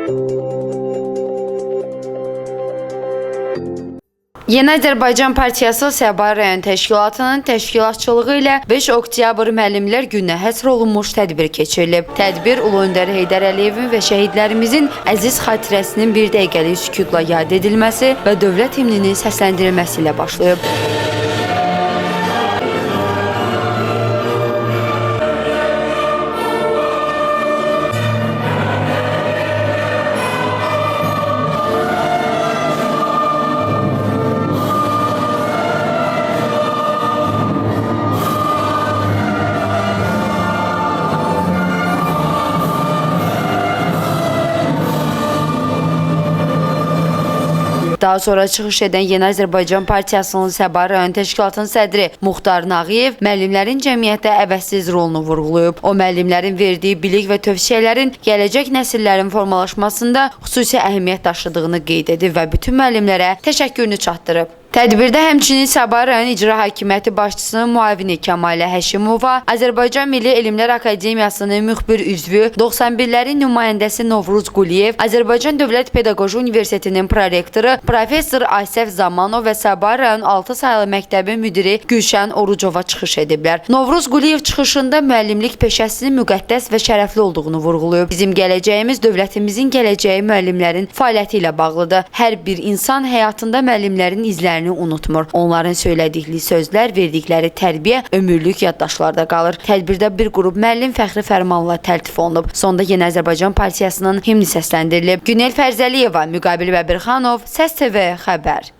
Yeni Azərbaycan Partiyası Səbail rayon təşkilatının təşkilatçılığı ilə 5 oktyabr müəllimlər gününə həsr olunmuş tədbir keçirilib. Tədbir Ulu Öndər Heydər Əliyevin və şəhidlərimizin əziz xatirəsinin bir dəqiqəlik sükutla yad edilməsi və dövlət himninin səsləndirilməsi ilə başlayıb. Daha sonra çıxış edən Yeni Azərbaycan Partiyasının Səbail rayon təşkilatının sədri Muxtar Nağıyev müəllimlərin cəmiyyətdə əvəzsiz rolunu vurğulayıb. O, müəllimlərin verdiyi bilik və tövsiyələrin gələcək nəsillərin formalaşmasında xüsusi əhəmiyyət daşıdığını qeyd edib və bütün müəllimlərə təşəkkürünü çatdırıb. Tədbirdə həmçinin Səbail rayon İcra Hakimiyyəti başçısının müavini Kəmalə Həşimova, Azərbaycan Milli Elmlər Akademiyasının müxbir üzvü, 91-lərin nümayəndəsi Novruz Quliyev, Azərbaycan Dövlət Pedaqoji Universitetinin prorektoru Professor Asəf Zamanov və Səbail rayon 6 sayılı məktəbin müdiri Gülşən Orucova çıxış ediblər. Novruz Quliyev çıxışında müəllimlik peşəsinin müqəddəs və şərəfli olduğunu vurğulayıb. Bizim gələcəyimiz dövlətimizin gələcəyi müəllimlərin fəaliyyəti ilə bağlıdır. Hər bir insan həyatında müəllimlərin izlərini unutmur. Onların söylədikləri sözlər, verdikləri tərbiyə ömürlük yaddaşlarda qalır. Tədbirdə bir qrup müəllim fəxri fərmanla təltif olunub. Sonda Yeni Azərbaycan Partiyasının himni səsləndirilib. Günel Fərzəliyeva, Müqabil Bəbirxanov, Səs TV xəbər.